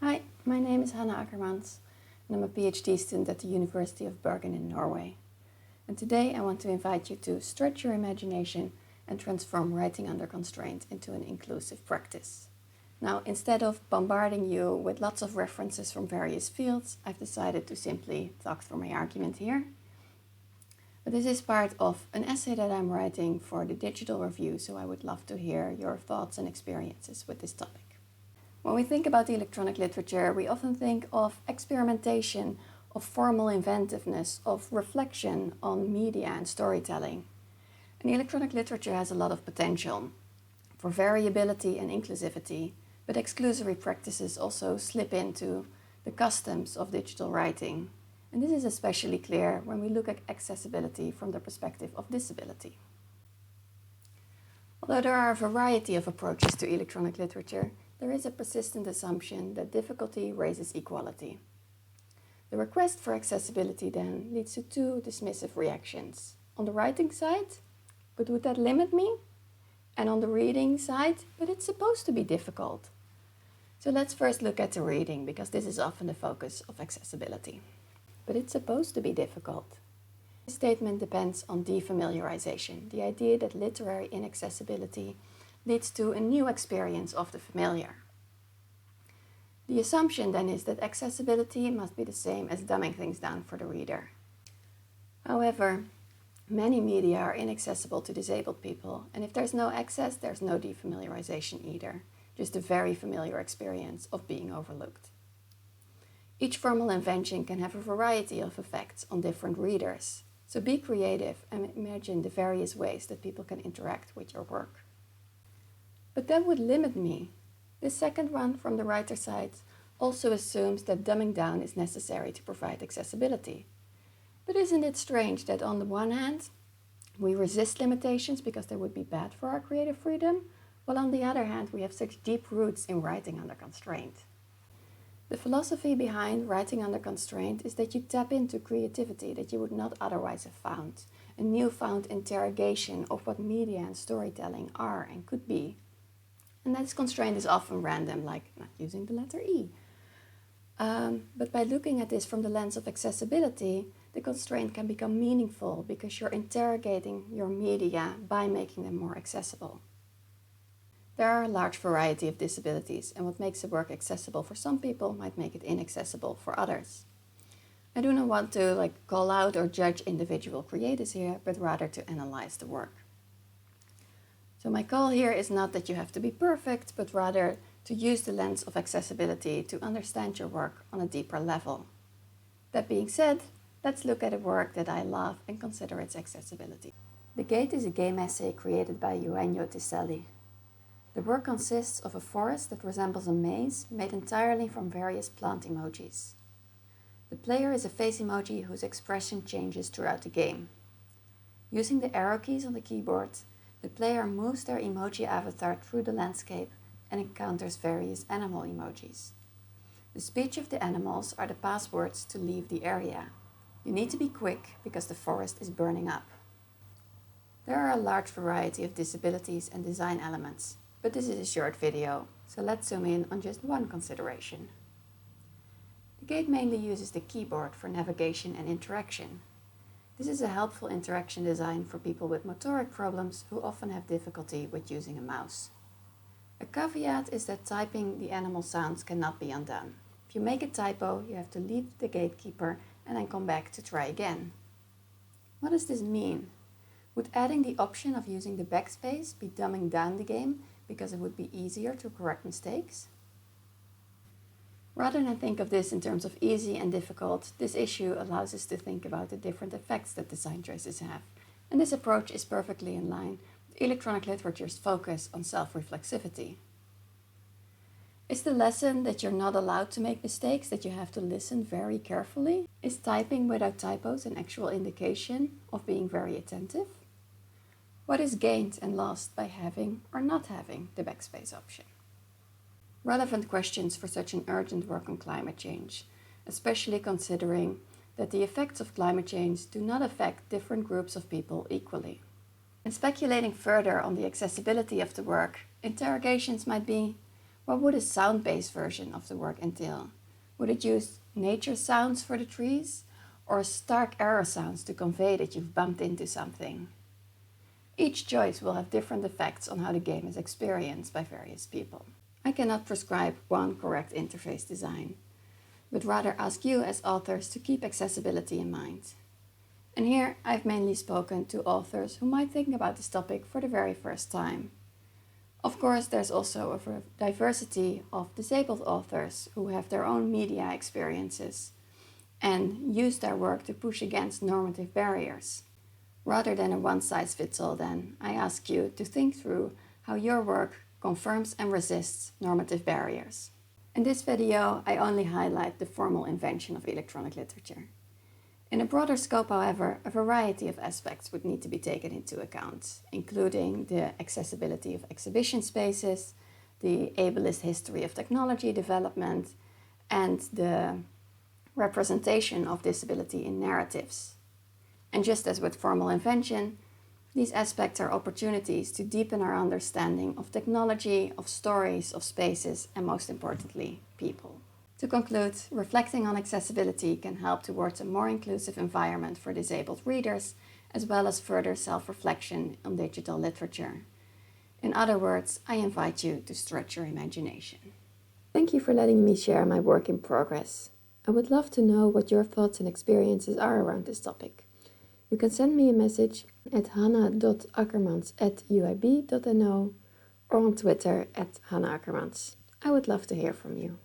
Hi, my name is Hanna Akkermans and I'm a PhD student at the University of Bergen in Norway. And today I want to invite you to stretch your imagination and transform writing under constraint into an inclusive practice. Now, instead of bombarding you with lots of references from various fields, I've decided to simply talk through my argument here. But this is part of an essay that I'm writing for the Digital Review, so I would love to hear your thoughts and experiences with this topic. When we think about the electronic literature, we often think of experimentation, of formal inventiveness, of reflection on media and storytelling. And electronic literature has a lot of potential for variability and inclusivity, but exclusory practices also slip into the customs of digital writing. And this is especially clear when we look at accessibility from the perspective of disability. Although there are a variety of approaches to electronic literature, there is a persistent assumption that difficulty raises equality. The request for accessibility then leads to two dismissive reactions. On the writing side, but would that limit me? And on the reading side, but it's supposed to be difficult. So let's first look at the reading, because this is often the focus of accessibility. But it's supposed to be difficult. This statement depends on defamiliarization, the idea that literary inaccessibility leads to a new experience of the familiar. The assumption then is that accessibility must be the same as dumbing things down for the reader. However, many media are inaccessible to disabled people, and if there's no access, there's no defamiliarization either, just a very familiar experience of being overlooked. Each formal invention can have a variety of effects on different readers, so be creative and imagine the various ways that people can interact with your work. But that would limit me. The second one from the writer side also assumes that dumbing down is necessary to provide accessibility. But isn't it strange that on the one hand, we resist limitations because they would be bad for our creative freedom, while on the other hand, we have such deep roots in writing under constraint? The philosophy behind writing under constraint is that you tap into creativity that you would not otherwise have found, a newfound interrogation of what media and storytelling are and could be. And this constraint is often random, like not using the letter E. But by looking at this from the lens of accessibility, the constraint can become meaningful because you're interrogating your media by making them more accessible. There are a large variety of disabilities, and what makes a work accessible for some people might make it inaccessible for others. I do not want to call out or judge individual creators here, but rather to analyze the work. So my call here is not that you have to be perfect, but rather to use the lens of accessibility to understand your work on a deeper level. That being said, let's look at a work that I love and consider its accessibility. The Gate is a game essay created by Eugenio Tiselli. The work consists of a forest that resembles a maze made entirely from various plant emojis. The player is a face emoji whose expression changes throughout the game. Using the arrow keys on the keyboard, the player moves their emoji avatar through the landscape and encounters various animal emojis. The speech of the animals are the passwords to leave the area. You need to be quick because the forest is burning up. There are a large variety of disabilities and design elements, but this is a short video, so let's zoom in on just one consideration. The Gate mainly uses the keyboard for navigation and interaction. This is a helpful interaction design for people with motoric problems who often have difficulty with using a mouse. A caveat is that typing the animal sounds cannot be undone. If you make a typo, you have to leave the gatekeeper and then come back to try again. What does this mean? Would adding the option of using the backspace be dumbing down the game because it would be easier to correct mistakes? Rather than think of this in terms of easy and difficult, this issue allows us to think about the different effects that design choices have. And this approach is perfectly in line with electronic literature's focus on self-reflexivity. Is the lesson that you're not allowed to make mistakes, that you have to listen very carefully? Is typing without typos an actual indication of being very attentive? What is gained and lost by having or not having the backspace option? Relevant questions for such an urgent work on climate change, especially considering that the effects of climate change do not affect different groups of people equally. And speculating further on the accessibility of the work, interrogations might be, What would a sound-based version of the work entail? Would it use nature sounds for the trees, or stark arrow sounds to convey that you've bumped into something? Each choice will have different effects on how the game is experienced by various people. I cannot prescribe one correct interface design, but rather ask you as authors to keep accessibility in mind. And here I've mainly spoken to authors who might think about this topic for the very first time. Of course, there's also a diversity of disabled authors who have their own media experiences and use their work to push against normative barriers. Rather than a one-size-fits-all then, I ask you to think through how your work confirms and resists normative barriers. In this video, I only highlight the formal invention of electronic literature. In a broader scope, however, a variety of aspects would need to be taken into account, including the accessibility of exhibition spaces, the ableist history of technology development, and the representation of disability in narratives. And just as with formal invention, these aspects are opportunities to deepen our understanding of technology, of stories, of spaces, and most importantly, people. To conclude, reflecting on accessibility can help towards a more inclusive environment for disabled readers, as well as further self-reflection on digital literature. In other words, I invite you to stretch your imagination. Thank you for letting me share my work in progress. I would love to know what your thoughts and experiences are around this topic. You can send me a message at hanna.akkermans@uib.no or on Twitter @hannaakkermans. I would love to hear from you.